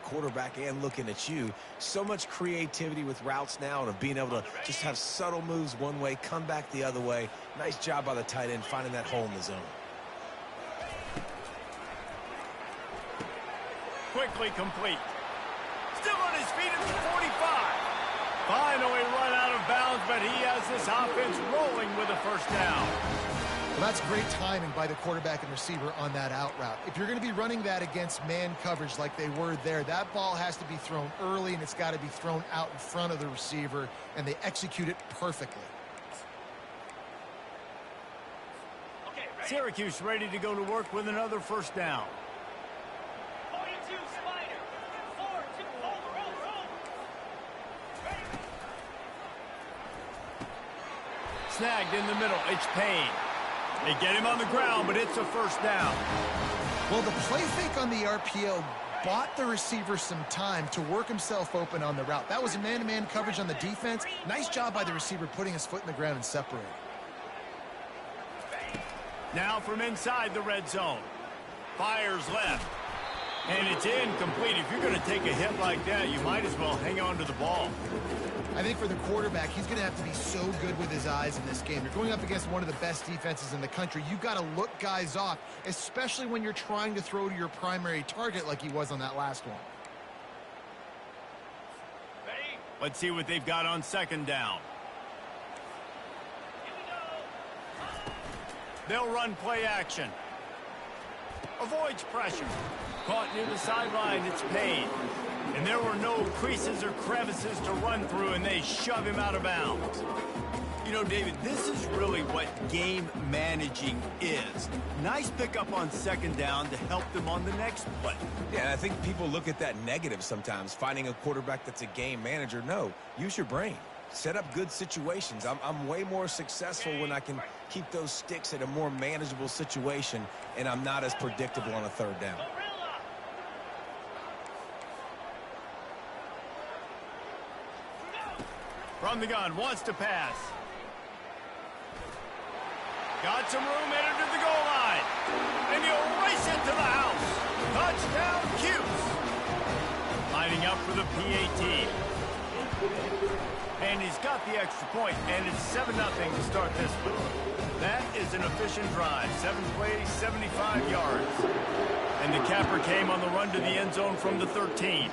quarterback and looking at you. So much creativity with routes now and of being able to just have subtle moves one way, come back the other way. Nice job by the tight end finding that hole in the zone. Quickly complete. Still on his feet at the 45. Finally run out of bounds, but he has this offense rolling with a first down. Well, that's great timing by the quarterback and receiver on that out route. If you're going to be running that against man coverage like they were there, that ball has to be thrown early, and it's got to be thrown out in front of the receiver, and they execute it perfectly. Syracuse ready to go to work with another first down. Snagged in the middle. It's Payne. They get him on the ground, but it's a first down. Well, the play fake on the RPO bought the receiver some time to work himself open on the route. That was a man-to-man coverage on the defense. Nice job by the receiver putting his foot in the ground and separating. Now from inside the red zone. Fires left. And it's incomplete. If you're going to take a hit like that, you might as well hang on to the ball. I think for the quarterback, he's going to have to be so good with his eyes in this game. You're going up against one of the best defenses in the country. You've got to look guys off, especially when you're trying to throw to your primary target like he was on that last one. Let's see what they've got on second down. They'll run play action. Avoids pressure. Caught near the sideline, it's Payne. And there were no creases or crevices to run through, and they shove him out of bounds. You know, David, this is really what game managing is. Nice pickup on second down to help them on the next play. Yeah, and I think people look at that negative sometimes, finding a quarterback that's a game manager. No, use your brain. Set up good situations. I'm way more successful when I can keep those sticks at a more manageable situation, and I'm not as predictable on a third down. From the gun, wants to pass. Got some room, headed to the goal line. And he'll race it to the house. Touchdown, Cuse. Lining up for the PAT. And he's got the extra point, and it's 7-0 to start this one. That is an efficient drive. 7 plays, 75 yards. And the capper came on the run to the end zone from the 13.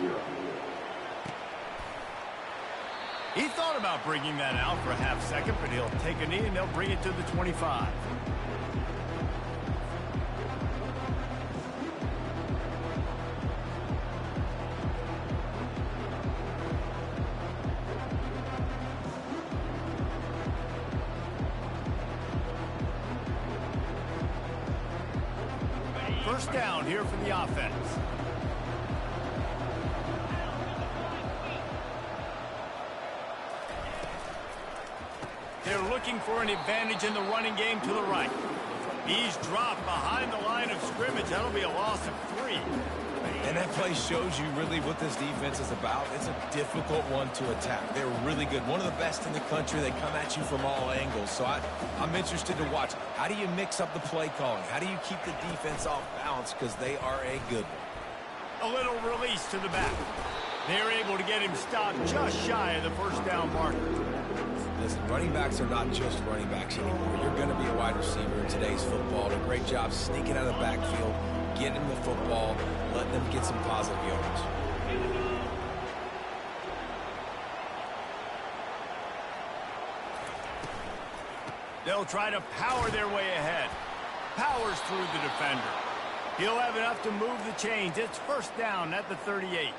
He thought about bringing that out for a half second, but he'll take a knee and they'll bring it to the 25. First down here for the offense. They're looking for an advantage in the running game to the right. He's dropped behind the line of scrimmage. That'll be a loss of 3. And that play shows you really what this defense is about. It's a difficult one to attack. They're really good. One of the best in the country. They come at you from all angles. So I'm interested to watch. How do you mix up the play calling? How do you keep the defense off balance? Because they are a good one. A little release to the back. They're able to get him stopped just shy of the first down marker. Listen, running backs are not just running backs anymore. You're going to be a wide receiver in today's football. Did a great job sneaking out of the backfield, getting the football, letting them get some positive yards. They'll try to power their way ahead. Powers through the defender. He'll have enough to move the chains. It's first down at the 38.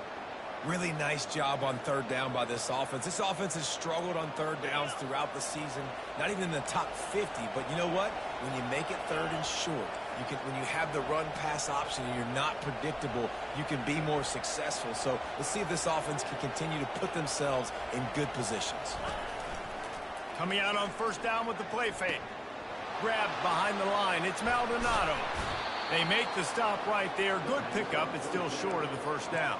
Really nice job on third down by this offense. This offense has struggled on third downs throughout the season. Not even in the top 50, but you know what? When you make it third and short, when you have the run-pass option and you're not predictable, you can be more successful. So let's see if this offense can continue to put themselves in good positions. Coming out on first down with the play fake. Grabbed behind the line. It's Maldonado. They make the stop right there. Good pickup. It's still short of the first down.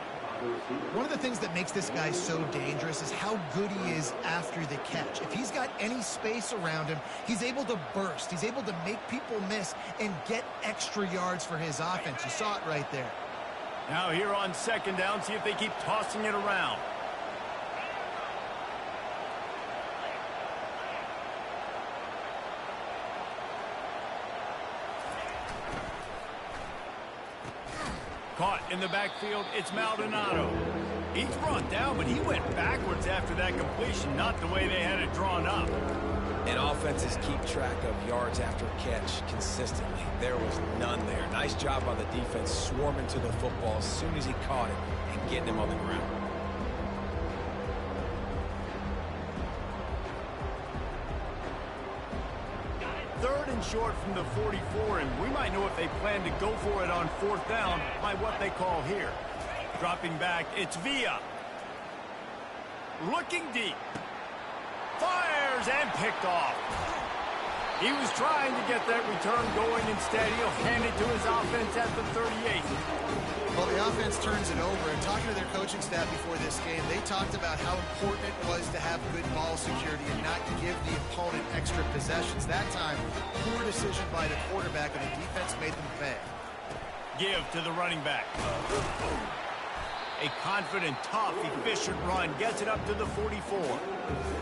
One of the things that makes this guy so dangerous is how good he is after the catch. If he's got any space around him, he's able to burst. He's able to make people miss and get extra yards for his offense. You saw it right there. Now here on second down, see if they keep tossing it around. Caught in the backfield, it's Maldonado. He's brought down, but he went backwards after that completion, not the way they had it drawn up. And offenses keep track of yards after catch consistently. There was none there. Nice job by the defense swarming to the football as soon as he caught it and getting him on the ground. Third and short from the 44, and we might know if they plan to go for it on fourth down by what they call here. Dropping back, it's Villa. Looking deep. Fires and picked off. He was trying to get that return going. Instead, he'll hand it to his offense at the 38. Well, the offense turns it over, and talking to their coaching staff before this game, they talked about how important it was to have good ball security and not give the opponent extra possessions. That time, poor decision by the quarterback, and the defense made them pay. Give to the running back. A confident, tough, efficient run gets it up to the 44.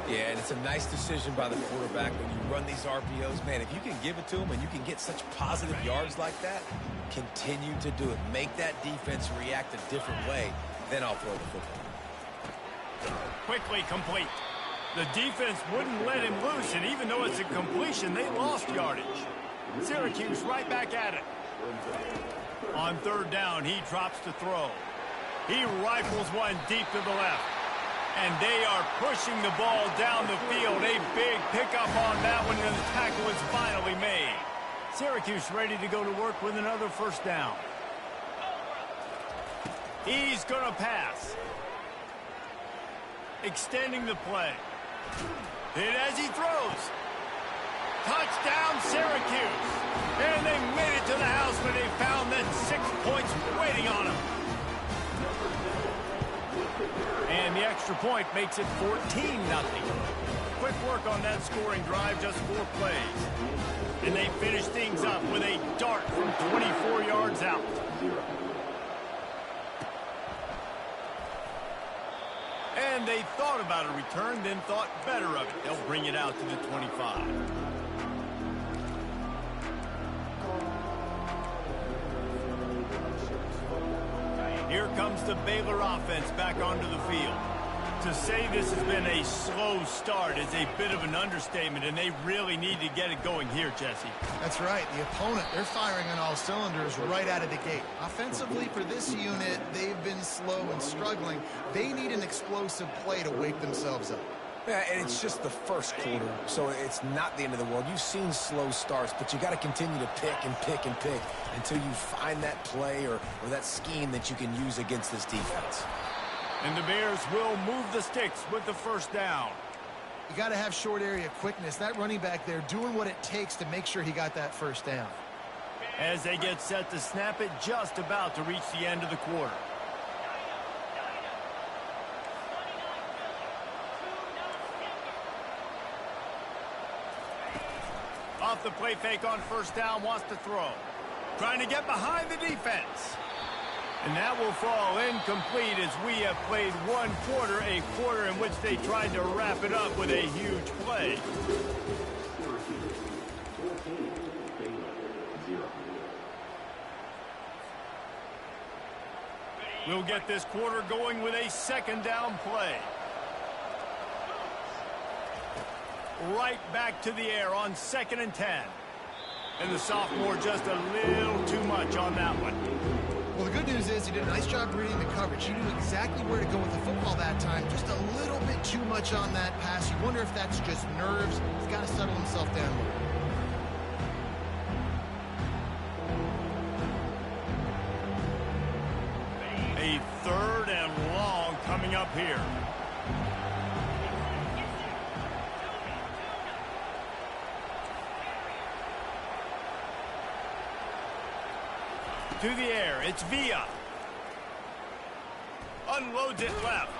Yeah, and it's a nice decision by the quarterback when you run these RPOs. Man, if you can give it to them and you can get such positive yards like that, continue to do it. Make that defense react a different way, then I'll throw the football. Quickly complete. The defense wouldn't let him loose, and even though it's a completion, they lost yardage. Syracuse right back at it. On third down, he drops to throw. He rifles one deep to the left. And they are pushing the ball down the field. A big pickup on that one, and the tackle is finally made. Syracuse ready to go to work with another first down. He's going to pass. Extending the play. Hit as he throws. Touchdown, Syracuse. And they made it to the house when they found that 6 points waiting on them. And the extra point makes it 14-0. Quick work on that scoring drive, just 4 plays. And they finish things up with a dart from 24 yards out. And they thought about a return, then thought better of it. They'll bring it out to the 25. Here comes the Baylor offense back onto the field. To say this has been a slow start is a bit of an understatement, and they really need to get it going here, Jesse. That's right. The opponent, they're firing on all cylinders right out of the gate. Offensively, for this unit, they've been slow and struggling. They need an explosive play to wake themselves up. Yeah, and it's just the first quarter, so it's not the end of the world. You've seen slow starts, but you got to continue to pick and pick and pick until you find that play or that scheme that you can use against this defense. And the Bears will move the sticks with the first down. You got to have short area quickness. That running back there doing what it takes to make sure he got that first down. As they get set to snap it, just about to reach the end of the quarter. Off the play fake on first down, wants to throw. Trying to get behind the defense. And that will fall incomplete as we have played one quarter, a quarter in which they tried to wrap it up with a huge play. We'll get this quarter going with a second down play. Right back to the air on 2nd and 10. And the sophomore just a little too much on that one. Well, the good news is he did a nice job reading the coverage. He knew exactly where to go with the football that time. Just a little bit too much on that pass. You wonder if that's just nerves. He's got to settle himself down a little. A third and long coming up here. To the air, it's Villa. Unloads it left.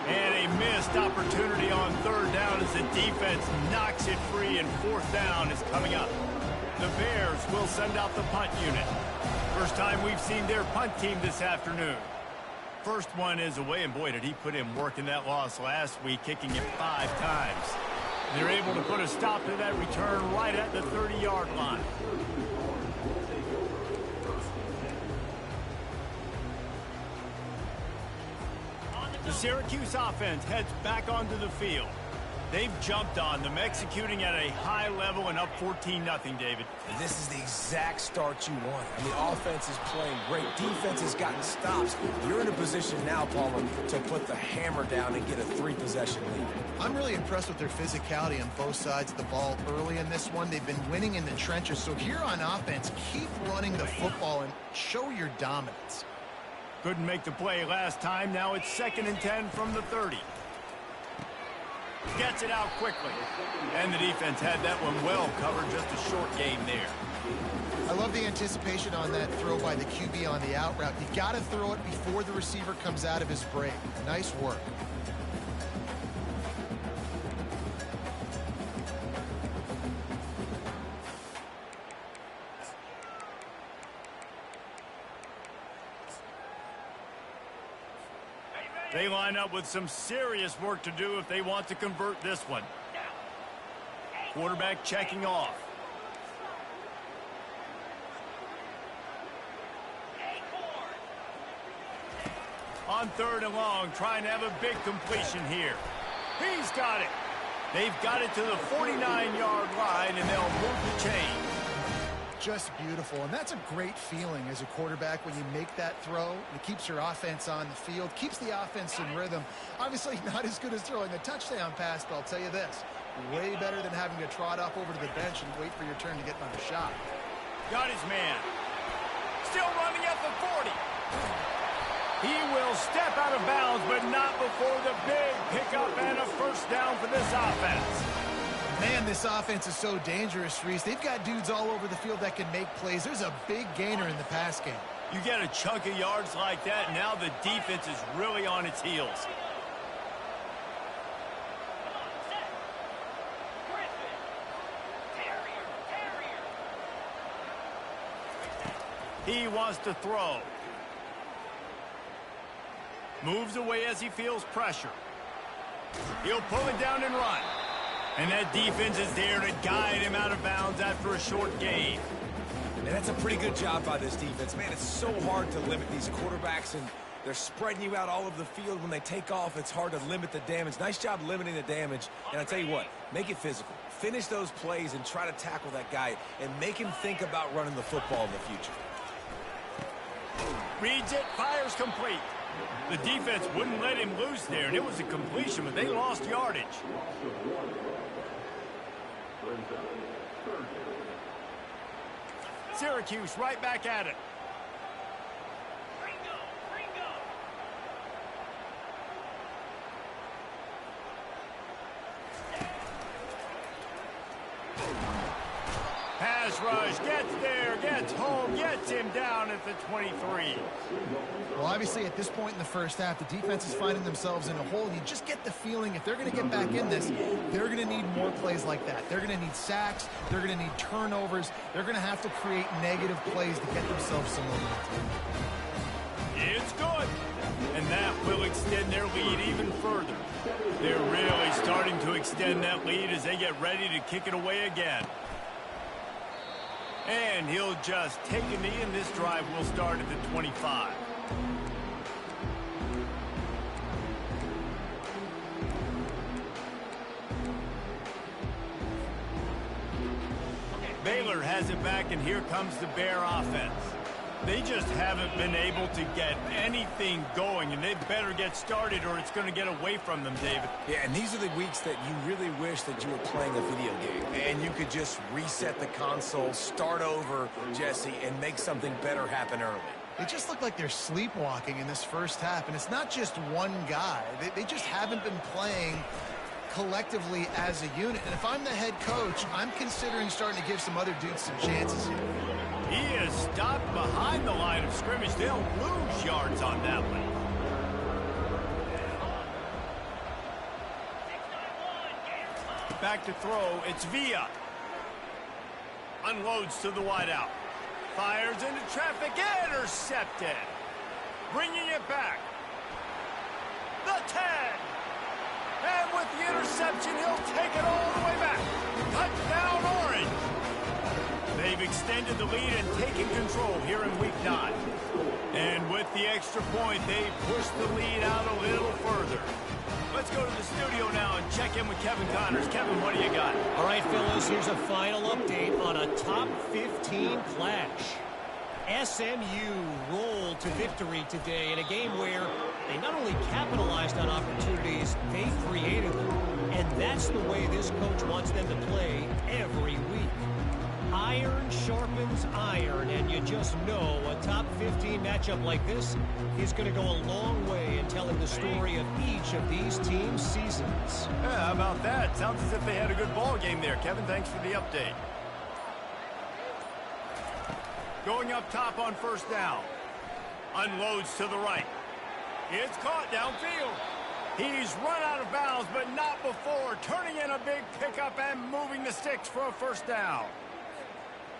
And a missed opportunity on third down as the defense knocks it free, and fourth down is coming up. The Bears will send out the punt unit. First time we've seen their punt team this afternoon. First one is away, and boy, did he put in work in that loss last week, kicking it 5 times. They're able to put a stop to that return right at the 30-yard line. The Syracuse offense heads back onto the field. They've jumped on them, executing at a high level and up 14-0, David. This is the exact start you want. I mean, offense is playing great. Defense has gotten stops. You're in a position now, Palmer, to put the hammer down and get a 3-possession lead. I'm really impressed with their physicality on both sides of the ball early in this one. They've been winning in the trenches. So here on offense, keep running the football and show your dominance. Couldn't make the play last time. Now it's 2nd and 10 from the 30. Gets it out quickly. And the defense had that one well covered. Just a short game there. I love the anticipation on that throw by the QB on the out route. You got to throw it before the receiver comes out of his break. Nice work. They line up with some serious work to do if they want to convert this one. Quarterback checking off. On 3rd and long, trying to have a big completion here. He's got it. They've got it to the 49-yard line, and they'll move the chain. Just beautiful, and that's a great feeling as a quarterback when you make that throw. It keeps your offense on the field, keeps the offense in rhythm. Obviously not as good as throwing a touchdown pass, but I'll tell you this, way better than having to trot up over to the bench and wait for your turn to get another shot. Got his man. Still running at the 40. He will step out of bounds, but not before the big pickup and a first down for this offense. Man, this offense is so dangerous, Reese. They've got dudes all over the field that can make plays. There's a big gainer in the pass game. You get a chunk of yards like that, and now the defense is really on its heels. He wants to throw. Moves away as he feels pressure. He'll pull it down and run. And that defense is there to guide him out of bounds after a short gain. And that's a pretty good job by this defense. Man, it's so hard to limit these quarterbacks, and they're spreading you out all over the field. When they take off, it's hard to limit the damage. Nice job limiting the damage. And I tell you what, make it physical. Finish those plays and try to tackle that guy and make him think about running the football in the future. Reads it, fires complete. The defense wouldn't let him loose there, and it was a completion, but they lost yardage. Syracuse right back at it. Pass rush, gets there, gets home, gets him down at the 23. Well, obviously, at this point in the first half, the defense is finding themselves in a hole. You just get the feeling if they're going to get back in this, they're going to need more plays like that. They're going to need sacks. They're going to need turnovers. They're going to have to create negative plays to get themselves some momentum. It's good. And that will extend their lead even further. They're really starting to extend that lead as they get ready to kick it away again. And he'll just take a knee, and this drive will start at the 25. Baylor has it back, and here comes the Bear offense. They just haven't been able to get anything going, and they better get started or it's going to get away from them, David. Yeah, and these are the weeks that you really wish that you were playing a video game and you could just reset the console, start over, Jesse, and make something better happen early. They just look like they're sleepwalking in this first half, and it's not just one guy. They just haven't been playing collectively as a unit. And if I'm the head coach, I'm considering starting to give some other dudes some chances here. He is stopped behind the line of scrimmage. They'll lose yards on that one. Back to throw. It's Villa. Unloads to the wideout. Fires into traffic, intercepted. Bringing it back. The 10. And with the interception, he'll take it all the way back. Touchdown, Orange. They've extended the lead and taken control here in Week 9. And with the extra point, they push the lead out a little further. Let's go to the studio now and check in with Kevin Connors. Kevin, what do you got? All right, fellas, here's a final update on a top 15 clash. SMU rolled to victory today in a game where they not only capitalized on opportunities, they created them. And that's the way this coach wants them to play every week. Iron sharpens iron, and you just know a top 15 matchup like this is going to go a long way in telling the story of each of these teams' seasons. Yeah, how about that? Sounds as if they had a good ball game there. Kevin, thanks for the update. Going up top on first down. Unloads to the right. It's caught downfield. He's run out of bounds, but not before. Turning in a big pickup and moving the sticks for a first down.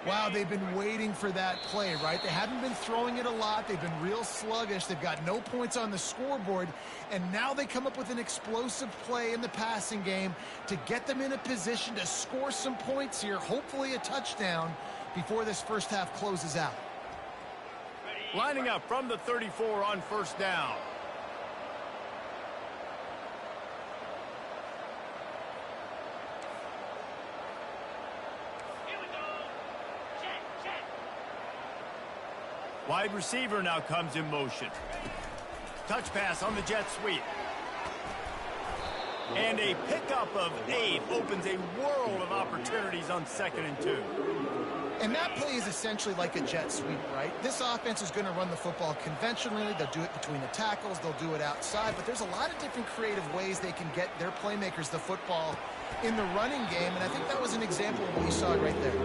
Wow, they've been waiting for that play, right? They haven't been throwing it a lot. They've been real sluggish. They've got no points on the scoreboard. And now they come up with an explosive play in the passing game to get them in a position to score some points here, hopefully a touchdown, before this first half closes out. Lining up from the 34 on first down. Wide receiver now comes in motion. Touch pass on the jet sweep. And a pickup of 8 opens a world of opportunities on 2nd and 2. And that play is essentially like a jet sweep, right? This offense is going to run the football conventionally. They'll do it between the tackles. They'll do it outside. But there's a lot of different creative ways they can get their playmakers the football in the running game. And I think that was an example of what you saw right there.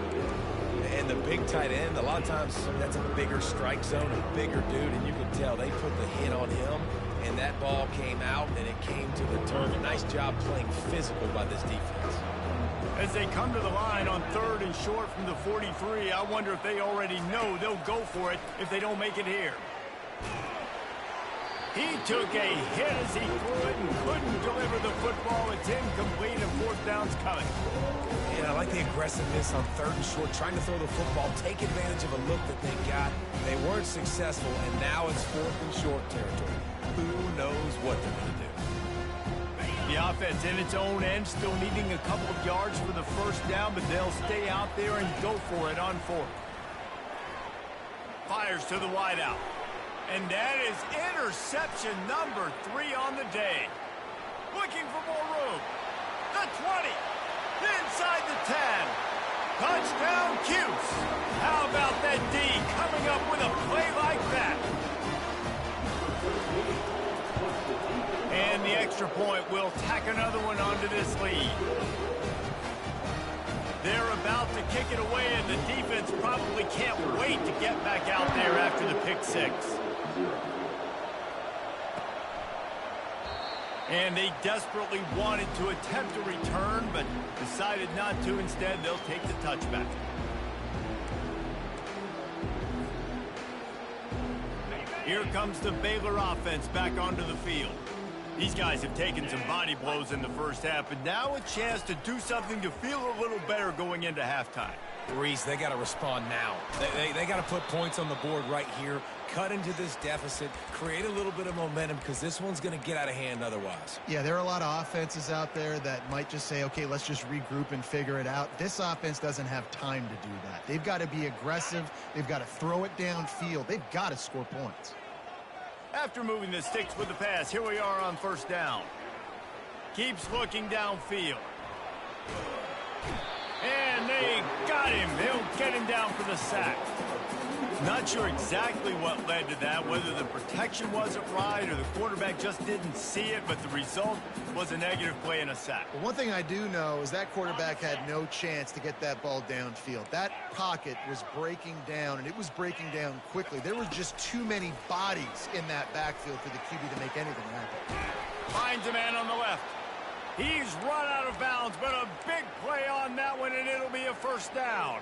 And the big tight end, a lot of times that's a bigger strike zone, a bigger dude, and you can tell they put the hit on him, and that ball came out, and it came to the turf. Nice job playing physical by this defense. As they come to the line on 3rd and short from the 43, I wonder if they already know they'll go for it if they don't make it here. He took a hit as he threw it and couldn't deliver the football. It's incomplete and 4th down's coming. And I like the aggressiveness on 3rd and short, trying to throw the football, take advantage of a look that they got. They weren't successful, and now it's 4th and short territory. Who knows what they're going to do? The offense in its own end, still needing a couple of yards for the first down, but they'll stay out there and go for it on 4th. Fires to the wideout. And that is interception number 3 on the day. Looking for more room. The 20. Inside the 10. Touchdown, Cuse. How about that D coming up with a play like that? And the extra point will tack another one onto this lead. They're about to kick it away, and the defense probably can't wait to get back out there after the pick 6. And they desperately wanted to attempt a return, but decided not to. Instead, they'll take the touchback. Here comes the Baylor offense back onto the field. These guys have taken some body blows in the first half, but now a chance to do something to feel a little better going into halftime. Reese, they got to respond now. They got to put points on the board right here, cut into this deficit, create a little bit of momentum, because this one's going to get out of hand otherwise. Yeah, there are a lot of offenses out there that might just say, okay, let's just regroup and figure it out. This offense doesn't have time to do that. They've got to be aggressive. They've got to throw it downfield. They've got to score points. After moving the sticks with the pass, here we are on first down. Keeps looking downfield. And they got him. They'll get him down for the sack. Not sure exactly what led to that, whether the protection wasn't right or the quarterback just didn't see it, but the result was a negative play and a sack. Well, one thing I do know is that quarterback had no chance to get that ball downfield. That pocket was breaking down, and it was breaking down quickly. There were just too many bodies in that backfield for the QB to make anything happen. Finds a man on the left. He's run out of bounds, but a big play on that one, and it'll be a first down.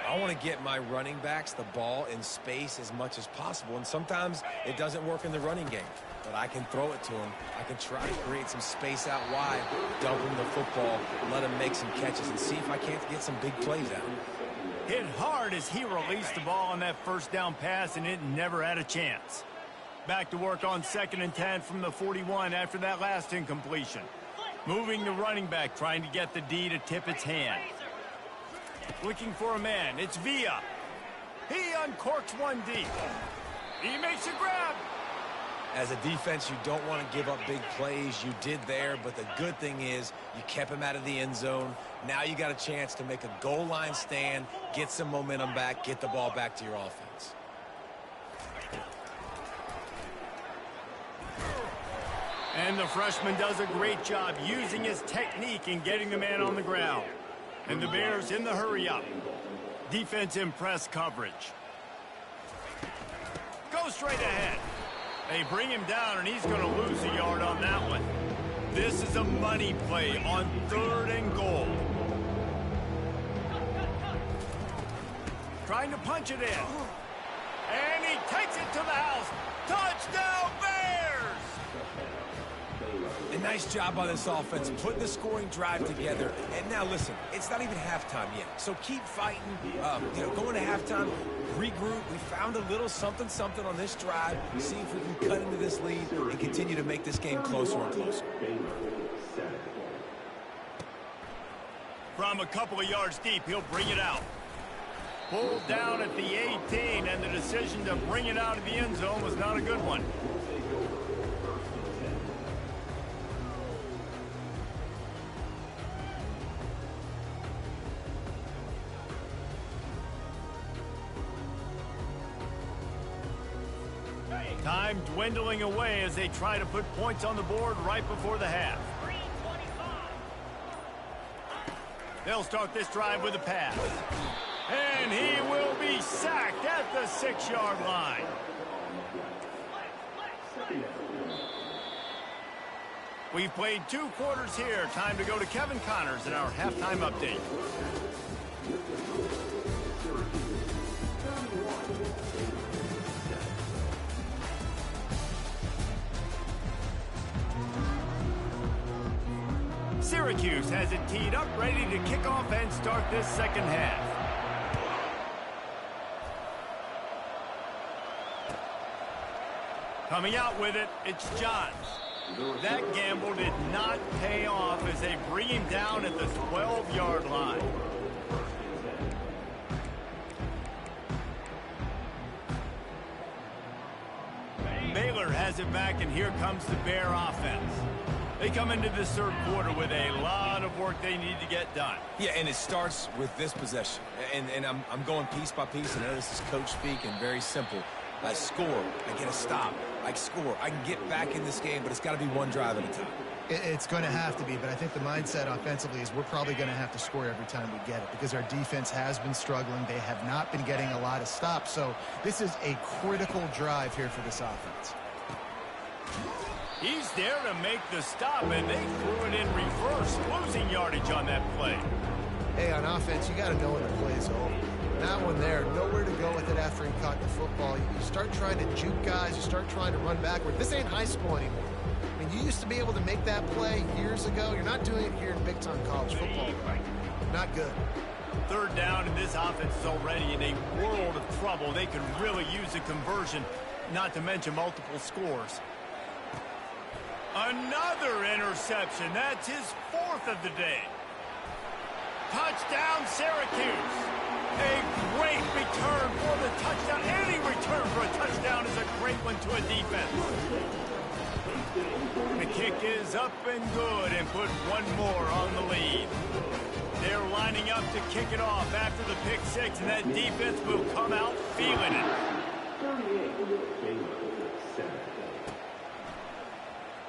I want to get my running backs the ball in space as much as possible, and sometimes it doesn't work in the running game. But I can throw it to him. I can try to create some space out wide, dump him the football, let him make some catches, and see if I can't get some big plays out. Hit hard as he released the ball on that first down pass, and it never had a chance. Back to work on 2nd and 10 from the 41 after that last incompletion. Moving the running back, trying to get the D to tip its hand. Looking for a man. It's Villa. He uncorks one deep. He makes a grab. As a defense, you don't want to give up big plays. You did there, but the good thing is you kept him out of the end zone. Now you got a chance to make a goal line stand, get some momentum back, get the ball back to your offense. And the freshman does a great job using his technique and getting the man on the ground. And the Bears in the hurry-up. Defense in press coverage. Go straight ahead. They bring him down, and he's going to lose a yard on that one. This is a money play on 3rd and goal. Trying to punch it in. And he takes it to the house. Touchdown, Bears! A nice job by this offense, putting the scoring drive together. And now, listen, it's not even halftime yet. So keep fighting, going to halftime, regroup. We found a little something on this drive. See if we can cut into this lead and continue to make this game closer and closer. From a couple of yards deep, he'll bring it out. Pulled down at the 18, and the decision to bring it out of the end zone was not a good one. Time dwindling away as they try to put points on the board right before the half. They'll start this drive with a pass. And he will be sacked at the 6-yard line. We've played 2 quarters here. Time to go to Kevin Connors in our halftime update. Syracuse has it teed up, ready to kick off and start this second half. Coming out with it, it's Johns. That gamble did not pay off as they bring him down at the 12-yard line. Baylor has it back, and here comes the Bear offense. They come into this 3rd quarter with a lot of work they need to get done. Yeah, and it starts with this possession. And I'm going piece by piece. I know this is coach speak and very simple. I score, I get a stop, I score. I can get back in this game, but it's got to be one drive at a time. It's going to have to be, but I think the mindset offensively is we're probably going to have to score every time we get it because our defense has been struggling. They have not been getting a lot of stops, so this is a critical drive here for this offense. He's there to make the stop, and they threw it in reverse, losing yardage on that play. Hey, on offense, you got to know when the play's over. That one there, nowhere to go with it after he caught the football. You start trying to juke guys. You start trying to run backward. This ain't high school anymore. I mean, you used to be able to make that play years ago. You're not doing it here in big-time college football. Not good. 3rd down, and this offense is already in a world of trouble. They could really use a conversion, not to mention multiple scores. Another interception. That's his 4th of the day. Touchdown, Syracuse. A great return for the touchdown. Any return for a touchdown is a great one to a defense. The kick is up and good and put one more on the lead. They're lining up to kick it off after the pick 6, and that defense will come out feeling it.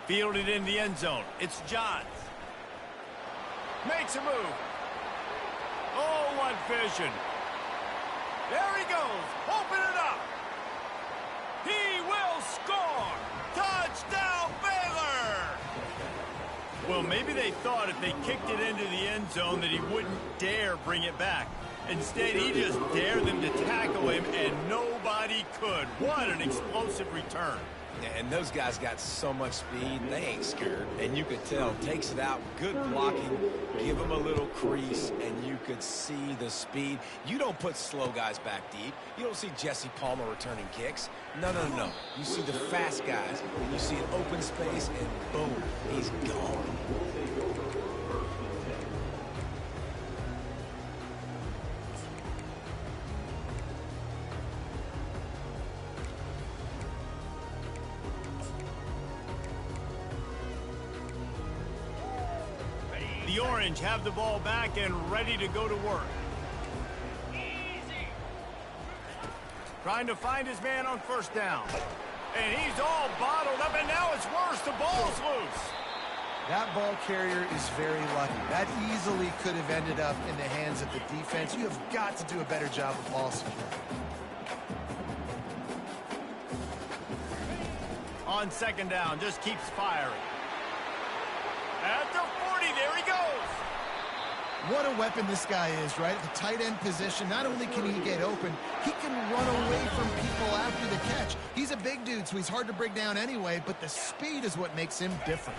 Fielded in the end zone. It's Johns. Makes a move. Oh, what vision. There he goes. Open it up. He will score. Touchdown, Baylor. Well, maybe they thought if they kicked it into the end zone that he wouldn't dare bring it back. Instead, he just dared them to tackle him, and nobody could. What an explosive return. And those guys got so much speed, they ain't scared. And you could tell, takes it out, good blocking, give them a little crease, and you could see the speed. You don't put slow guys back deep. You don't see Jesse Palmer returning kicks. No, no, no. You see the fast guys, and you see an open space, and boom, he's gone. The Orange have the ball back and ready to go to work. Trying to find his man on first down. And he's all bottled up, and now it's worse. The ball's loose. That ball carrier is very lucky. That easily could have ended up in the hands of the defense. You have got to do a better job of ball security. On second down, just keeps firing. At the 40, there he goes. What a weapon this guy is, right? At the tight end position, not only can he get open, he can run away from people after the catch. He's a big dude, so he's hard to break down anyway, but the speed is what makes him different.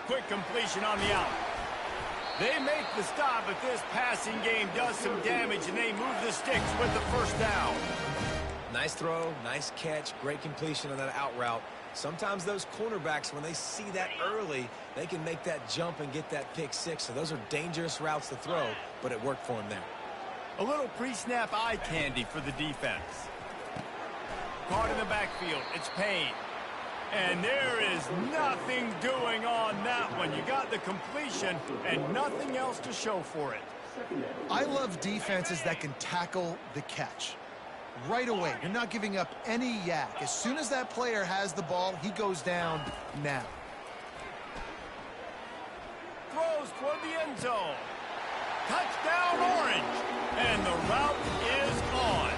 Quick completion on the out. They make the stop, but this passing game does some damage, and they move the sticks with the first down. Nice throw, nice catch, great completion on that out route. Sometimes those cornerbacks, when they see that early, they can make that jump and get that pick six. So those are dangerous routes to throw, but it worked for him there. A little pre-snap eye candy for the defense. Caught in the backfield. It's Payne. And there is nothing doing on that one. You got the completion and nothing else to show for it. I love defenses that can tackle the catch. Right away, you're not giving up any yak. As soon as that player has the ball, he goes down now. Throws toward the end zone. Touchdown, Orange. And the route is on.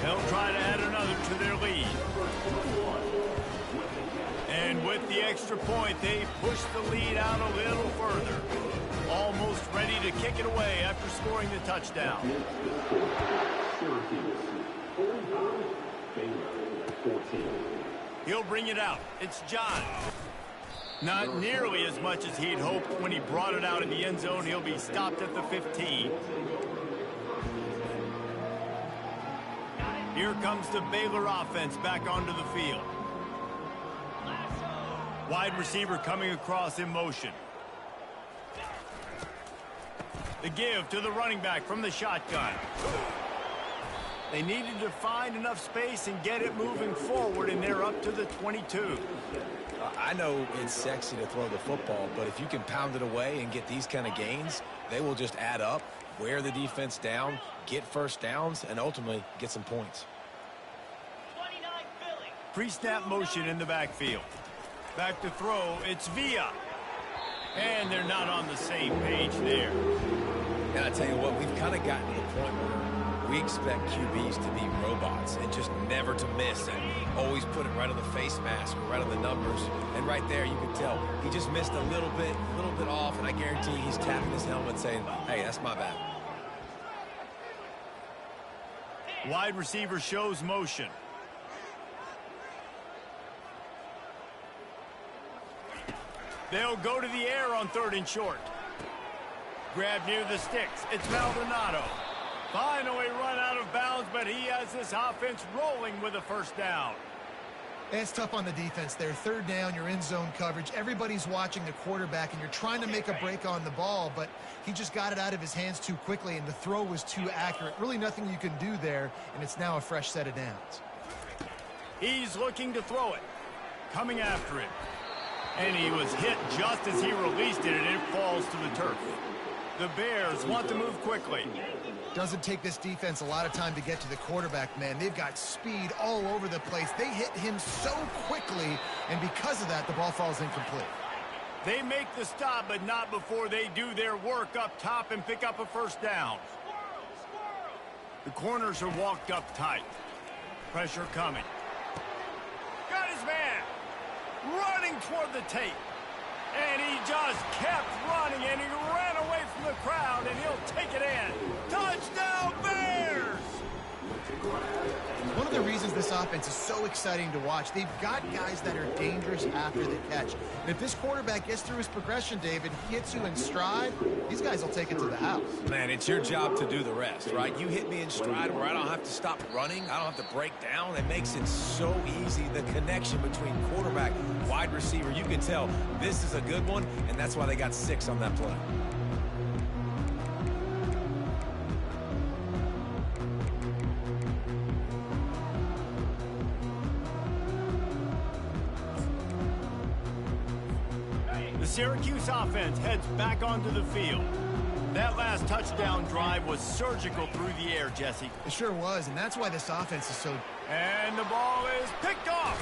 They'll try to add another to their lead. And with the extra point, they push the lead out a little further. Almost ready to kick it away after scoring the touchdown. He'll bring it out. It's John. Not nearly as much as he'd hoped when he brought it out in the end zone. He'll be stopped at the 15. Here comes the Baylor offense back onto the field. Wide receiver coming across in motion. The give to the running back from the shotgun. They needed to find enough space and get it moving forward, and they're up to the 22. I know it's sexy to throw the football, but if you can pound it away and get these kind of gains, they will just add up, wear the defense down, get first downs, and ultimately get some points. Pre-snap motion in the backfield. Back to throw, it's Villa. And they're not on the same page there. And I tell you what, we've kind of gotten to the point where we expect QBs to be robots and just never to miss and always put it right on the face mask or right on the numbers. And right there, you can tell he just missed a little bit off, and I guarantee he's tapping his helmet saying, hey, that's my bad. Wide receiver shows motion. They'll go to the air on 3rd and short. Grab near the sticks. It's Maldonado. Finally run out of bounds, but he has this offense rolling with a first down. It's tough on the defense there. 3rd down, you're in zone coverage. Everybody's watching the quarterback, and you're trying to make a break on the ball, but he just got it out of his hands too quickly, and the throw was too accurate. Really nothing you can do there, and it's now a fresh set of downs. He's looking to throw it. Coming after it. And he was hit just as he released it, and it falls to the turf. The Bears want to move quickly. Doesn't take this defense a lot of time to get to the quarterback, man. They've got speed all over the place. They hit him so quickly, and because of that, the ball falls incomplete. They make the stop, but not before they do their work up top and pick up a first down. The corners are walked up tight. Pressure coming. Got his man. Running toward the tape. And he just kept running, and he ran away from the crowd, and he'll take it in. Touchdown, Bears! One of the reasons this offense is so exciting to watch, they've got guys that are dangerous after the catch. And if this quarterback gets through his progression, David, hits you in stride, these guys will take it to the house. Man, it's your job to do the rest, right? You hit me in stride where I don't have to stop running. I don't have to break down. It makes it so easy. The connection between quarterback, wide receiver, you can tell this is a good one, and that's why they got 6 on that play. The Syracuse offense heads back onto the field. That last touchdown drive was surgical through the air, Jesse. It sure was, and that's why this offense is so... And the ball is picked off.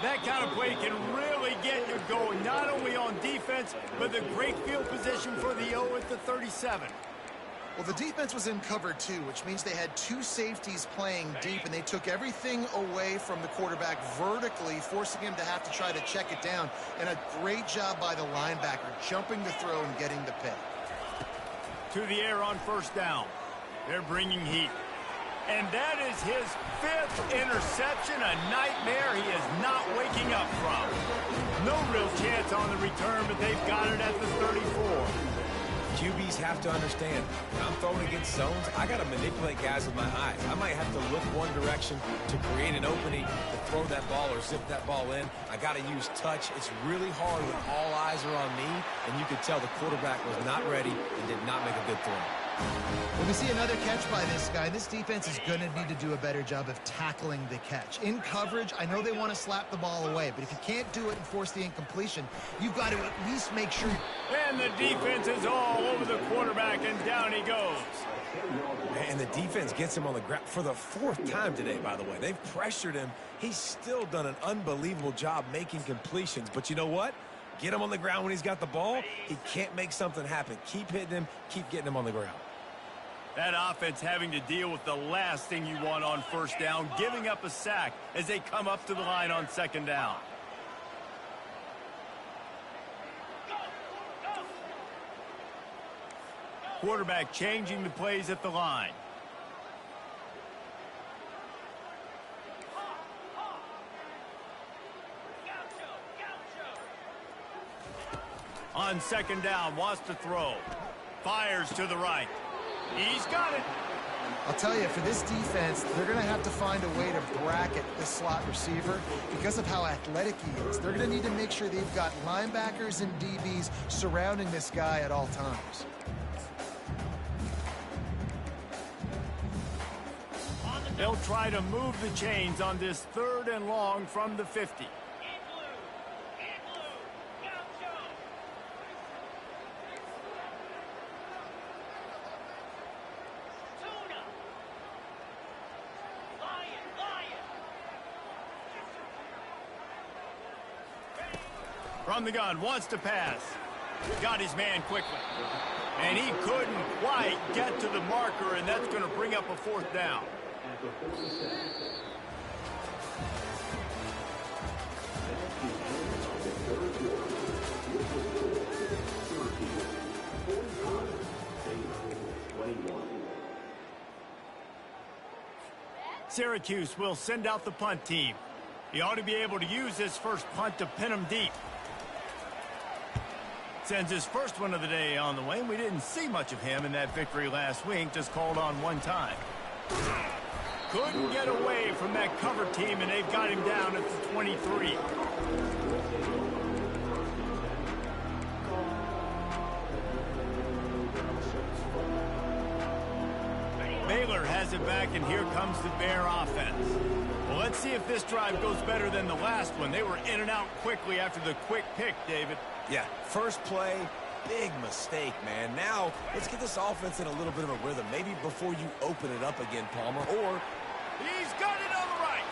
That kind of play can really get you going, not only on defense, but the great field position for the O at the 37. Well, the defense was in cover 2, which means they had 2 safeties playing deep, and they took everything away from the quarterback vertically, forcing him to have to try to check it down. And a great job by the linebacker, jumping the throw and getting the pick. To the air on first down. They're bringing heat. And that is his 5th interception, a nightmare he is not waking up from. No real chance on the return, but they've got it at the 34. QBs have to understand, when I'm throwing against zones, I got to manipulate guys with my eyes. I might have to look one direction to create an opening to throw that ball or zip that ball in. I got to use touch. It's really hard when all eyes are on me, and you could tell the quarterback was not ready and did not make a good throw. When we see another catch by this guy, this defense is going to need to do a better job of tackling the catch. In coverage, I know they want to slap the ball away, but if you can't do it and force the incompletion, you've got to at least make sure... And the defense is all over the quarterback, and down he goes. And the defense gets him on the ground for the 4th time today, by the way. They've pressured him. He's still done an unbelievable job making completions. But you know what? Get him on the ground when he's got the ball. He can't make something happen. Keep hitting him. Keep getting him on the ground. That offense having to deal with the last thing you want on first down, giving up a sack as they come up to the line on 2nd down. Quarterback changing the plays at the line. On 2nd down, wants to throw. Fires to the right. He's got it. I'll tell you, for this defense, they're going to have to find a way to bracket this slot receiver because of how athletic he is. They're going to need to make sure they've got linebackers and DBs surrounding this guy at all times. They'll try to move the chains on this 3rd and long from the 50. From the gun, wants to pass. Got his man quickly. And he couldn't quite get to the marker, and that's going to bring up a 4th down. Syracuse will send out the punt team. He ought to be able to use his first punt to pin him deep. Sends his first one of the day on the way, and we didn't see much of him in that victory last week, just called on one time. Couldn't get away from that cover team, and they've got him down at the 23. Baylor has it back, and here comes the Bear offense. Well, let's see if this drive goes better than the last one. They were in and out quickly after the quick pick, David. Yeah, first play, big mistake, man. Now, let's get this offense in a little bit of a rhythm. Maybe before you open it up again, Palmer, or... He's got it on the right.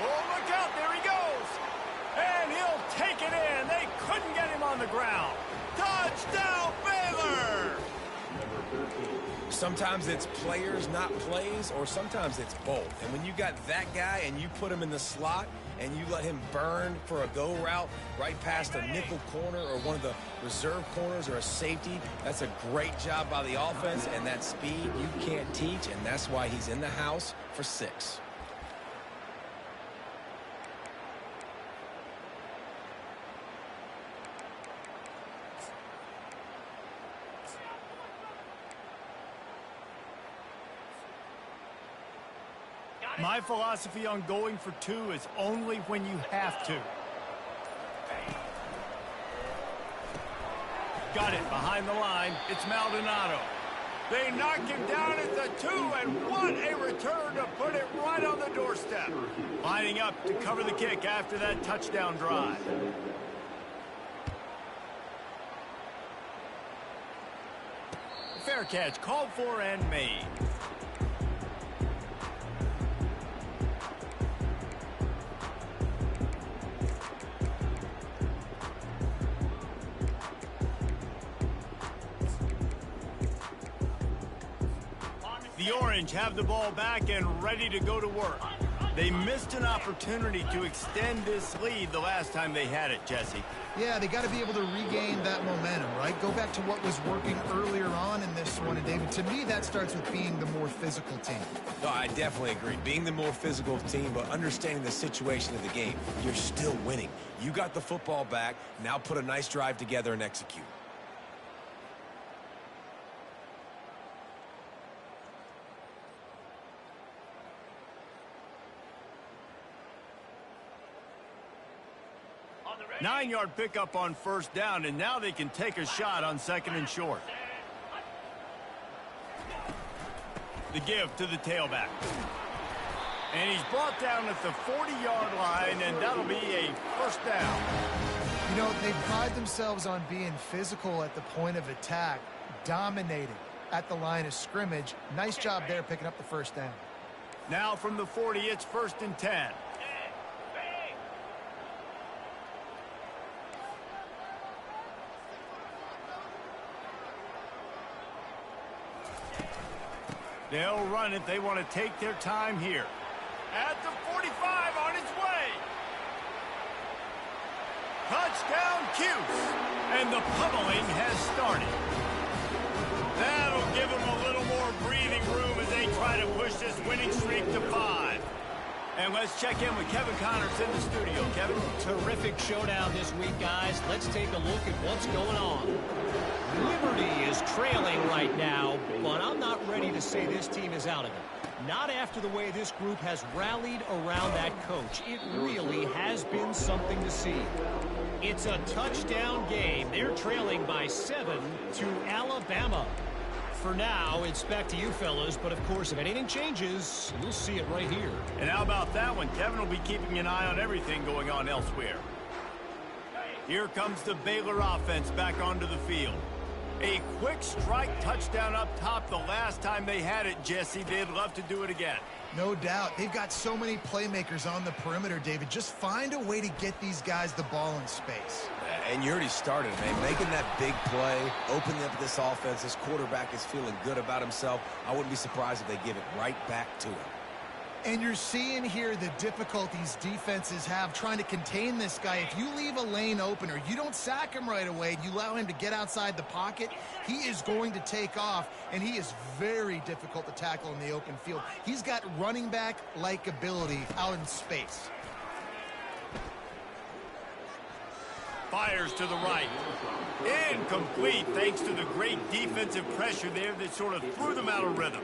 Oh, look out, there he goes. And he'll take it in. They couldn't get him on the ground. Touchdown, Baylor! Sometimes it's players, not plays, or sometimes it's both. And when you got that guy and you put him in the slot and you let him burn for a go route right past a nickel corner or one of the reserve corners or a safety, that's a great job by the offense, and that speed you can't teach, and that's why he's in the house for 6. My philosophy on going for 2 is only when you have to. Got it behind the line. It's Maldonado. They knock him down at the 2, and what a return to put it right on the doorstep. Lining up to cover the kick after that touchdown drive. Fair catch called for and made. The Orange have the ball back and ready to go to work. They missed an opportunity to extend this lead the last time they had it, Jesse. Yeah, they got to be able to regain that momentum, right? Go back to what was working earlier on in this one. And, David, to me, that starts with being the more physical team. No, I definitely agree. Being the more physical team, but understanding the situation of the game. You're still winning. You got the football back. Now put a nice drive together and execute. Nine-yard pickup on first down, and now they can take a shot on 2nd and short. The give to the tailback. And he's brought down at the 40-yard line, and that'll be a first down. You know, they pride themselves on being physical at the point of attack, dominating at the line of scrimmage. Nice job there picking up the first down. Now from the 40, it's 1st and 10. They'll run it. They want to take their time here. At the 45 on its way. Touchdown, Cuse. And the pummeling has started. That'll give them a little more breathing room as they try to push this winning streak to 5. And let's check in with Kevin Connors in the studio. Kevin? Terrific showdown this week, guys. Let's take a look at what's going on. Liberty is trailing right now, but I'm not ready to say this team is out of it. Not after the way this group has rallied around that coach. It really has been something to see. It's a touchdown game. They're trailing by 7 to Alabama. For now, it's back to you fellas, but of course, if anything changes, you'll see it right here. And how about that one? Kevin will be keeping an eye on everything going on elsewhere. Here comes the Baylor offense back onto the field. A quick strike touchdown up top the last time they had it, Jesse. They'd love to do it again. No doubt. They've got so many playmakers on the perimeter, David. Just find a way to get these guys the ball in space. And you already started, man. Making that big play, opening up this offense. This quarterback is feeling good about himself. I wouldn't be surprised if they give it right back to him. And you're seeing here the difficulties defenses have trying to contain this guy. If you leave a lane open or you don't sack him right away, you allow him to get outside the pocket, he is going to take off, and he is very difficult to tackle in the open field. He's got running back-like ability out in space. Fires to the right. Incomplete thanks to the great defensive pressure there that sort of threw them out of rhythm.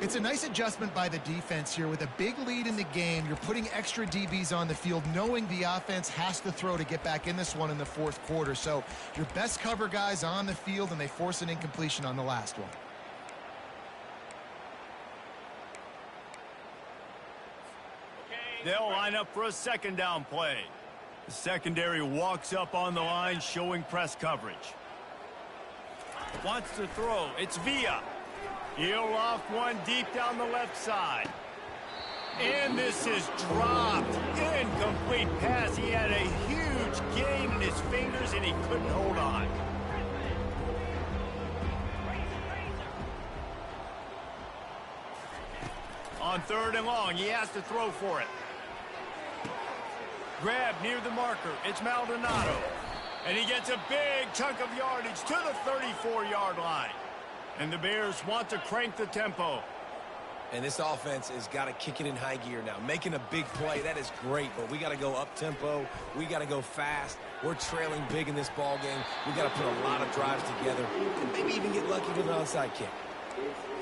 It's a nice adjustment by the defense here. With a big lead in the game, you're putting extra DBs on the field, knowing the offense has to throw to get back in this one in the fourth quarter. So your best cover guys on the field, and they force an incompletion on the last one. They'll line up for a second down play. The secondary walks up on the line, showing press coverage. Wants to throw. It's Villa. He'll loft one deep down the left side. And this is dropped. Incomplete pass. He had a huge gain in his fingers, and he couldn't hold on. 3rd and long. He has to throw for it. Grab near the marker. It's Maldonado. And he gets a big chunk of yardage to the 34-yard line. And the Bears want to crank the tempo. And this offense has got to kick it in high gear now. Making a big play, that is great, but we got to go up-tempo. We got to go fast. We're trailing big in this ball game. We got to put a lot of drives together and maybe even get lucky with an onside kick.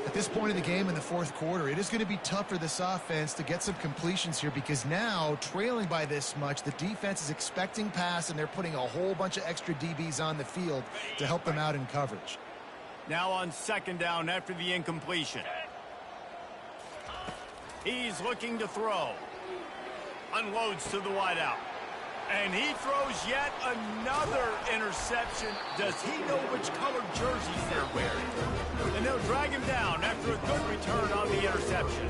At this point in the game in the 4th quarter, it is going to be tough for this offense to get some completions here because now, trailing by this much, the defense is expecting pass, and they're putting a whole bunch of extra DBs on the field to help them out in coverage. Now on 2nd down after the incompletion. He's looking to throw. Unloads to the wideout. And he throws yet another interception. Does he know which colored jerseys they're wearing? And they'll drag him down after a good return on the interception.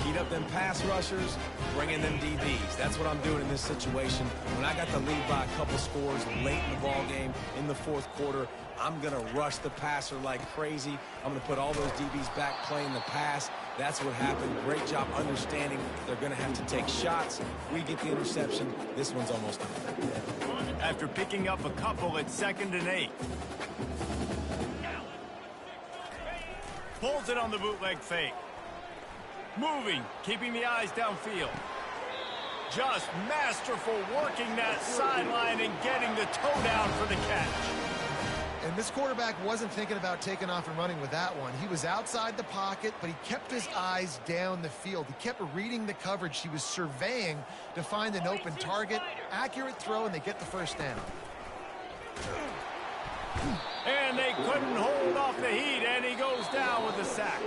Heat up them pass rushers, bring in them DBs. That's what I'm doing in this situation. When I got the lead by a couple scores late in the ball game in the 4th quarter, I'm going to rush the passer like crazy. I'm going to put all those DBs back playing the pass. That's what happened. Great job understanding they're going to have to take shots. We get the interception. This one's almost done. After picking up a couple at 2nd and 8. Pulls it on the bootleg fake. Moving, keeping the eyes downfield. Just masterful working that sideline and getting the toe down for the catch. And this quarterback wasn't thinking about taking off and running with that one. He was outside the pocket, but he kept his eyes down the field. He kept reading the coverage. He was surveying to find an open target. Accurate throw, and they get the 1st down. And they couldn't hold off the heat, and he goes down with a sack.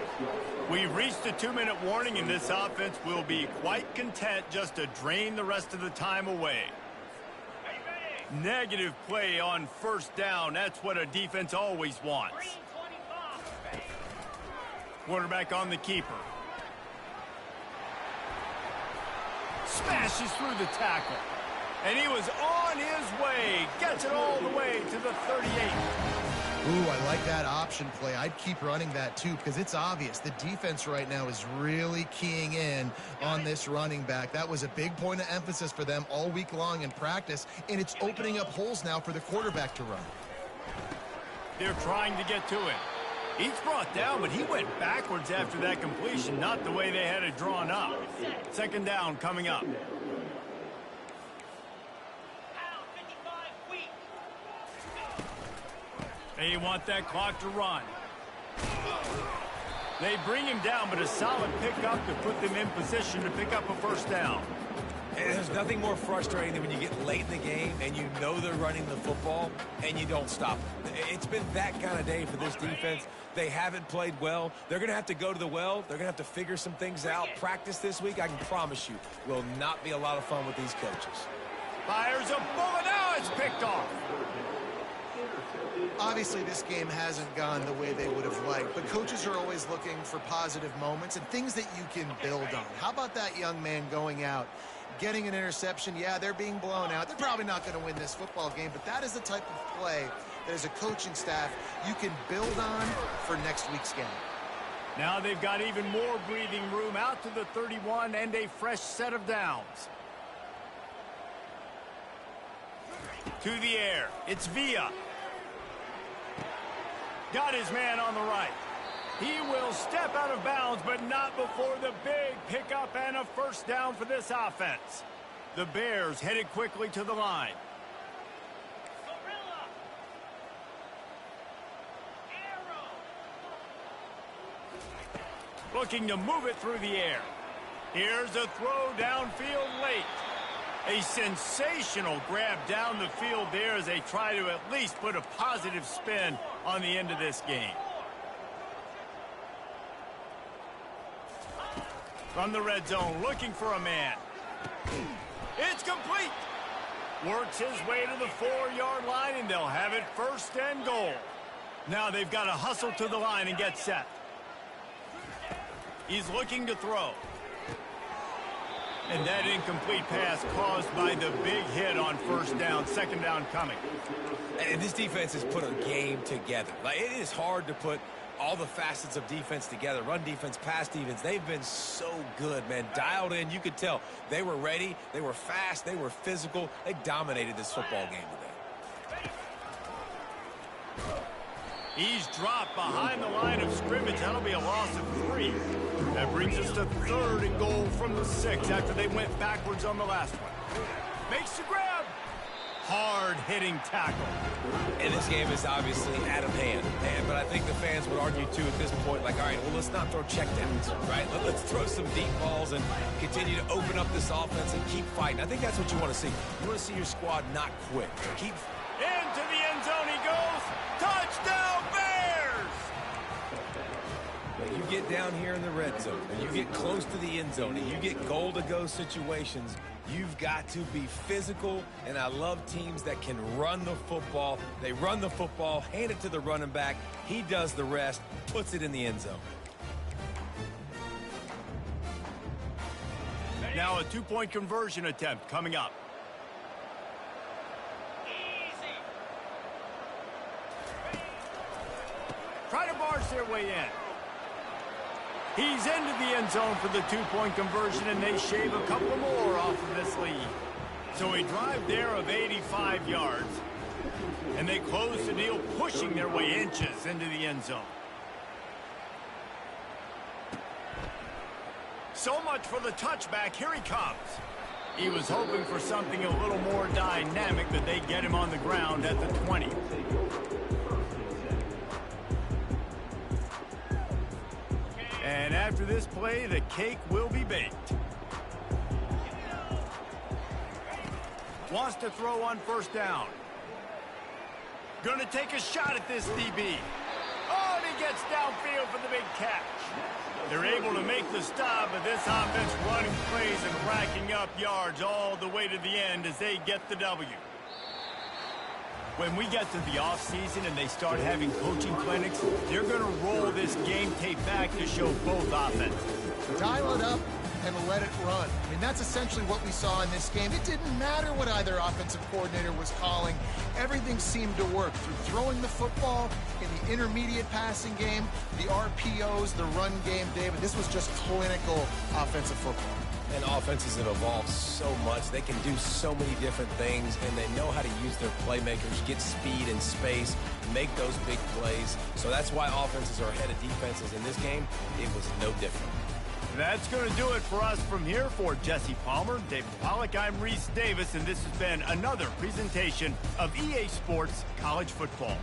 We've reached a 2-minute warning, and this offense will be quite content just to drain the rest of the time away. Negative play on 1st down. That's what a defense always wants. Quarterback on the keeper. Smashes through the tackle. And he was on his way. Gets it all the way to the 38. Ooh, I like that option play. I'd keep running that too because it's obvious the defense right now is really keying in on this running back. That was a big point of emphasis for them all week long in practice, and it's opening up holes now for the quarterback to run. They're trying to get to him. He's brought down, but he went backwards after that completion, not the way they had it drawn up. 2nd down coming up. They want that clock to run. They bring him down, but a solid pickup to put them in position to pick up a 1st down. And there's nothing more frustrating than when you get late in the game and you know they're running the football and you don't stop them. It's been that kind of day for this defense. They haven't played well. They're going to have to go to the well. They're going to have to figure some things out. Practice this week, I can promise you, will not be a lot of fun with these coaches. Fires a bullet. Now it's picked off. Obviously, this game hasn't gone the way they would have liked, but coaches are always looking for positive moments and things that you can build on. How about that young man going out, getting an interception? Yeah, they're being blown out. They're probably not going to win this football game, but that is the type of play that as a coaching staff you can build on for next week's game. Now they've got even more breathing room out to the 31 and a fresh set of downs. To the air. It's Villa. Got his man on the right. He will step out of bounds, but not before the big pickup and a 1st down for this offense. The Bears headed quickly to the line. Looking to move it through the air. Here's a throw downfield late. A sensational grab down the field there as they try to at least put a positive spin on the end of this game. From the red zone, looking for a man. It's complete. Works his way to the 4-yard line, and they'll have it 1st and goal. Now they've got to hustle to the line and get set. He's looking to throw. And that incomplete pass caused by the big hit on 1st down. 2nd down coming. And this defense has put a game together. Like, it is hard to put all the facets of defense together, run defense, pass defense. They've been so good, man. Dialed in. You could tell they were ready. They were fast. They were physical. They dominated this football game today. He's dropped behind the line of scrimmage. That'll be a loss of 3. That brings us to 3rd and goal from the 6 after they went backwards on the last one. Makes the grab. Hard-hitting tackle. And this game is obviously out of hand. But I think the fans would argue, too, at this point, like, all right, well, let's not throw checkdowns, right? Let's throw some deep balls and continue to open up this offense and keep fighting. I think that's what you want to see. You want to see your squad not quit. Keep into the end zone he goes. Touchdown, Bears! When you get down here in the red zone, when you get close to the end zone, and you get goal-to-go situations, you've got to be physical, and I love teams that can run the football. They run the football, hand it to the running back. He does the rest, puts it in the end zone. Now a 2-point conversion attempt coming up. Try to barge their way in. He's into the end zone for the 2-point conversion, and they shave a couple more off of this lead. So a drive there of 85 yards. And they close the deal, pushing their way inches into the end zone. So much for the touchback. Here he comes. He was hoping for something a little more dynamic, but they get him on the ground at the 20. And after this play, the cake will be baked. Wants to throw on 1st down. Gonna take a shot at this DB. Oh, and he gets downfield for the big catch. They're able to make the stop, but this offense running plays and racking up yards all the way to the end as they get the W. When we get to the offseason and they start having coaching clinics, they're going to roll this game tape back to show both offenses. Dial it up and let it run. I mean, that's essentially what we saw in this game. It didn't matter what either offensive coordinator was calling. Everything seemed to work through throwing the football in the intermediate passing game, the RPOs, the run game, David. This was just clinical offensive football. And offenses have evolved so much. They can do so many different things, and they know how to use their playmakers, get speed and space, make those big plays. So that's why offenses are ahead of defenses. In this game, it was no different. That's going to do it for us from here. For Jesse Palmer, David Pollack, I'm Reese Davis, and this has been another presentation of EA Sports College Football.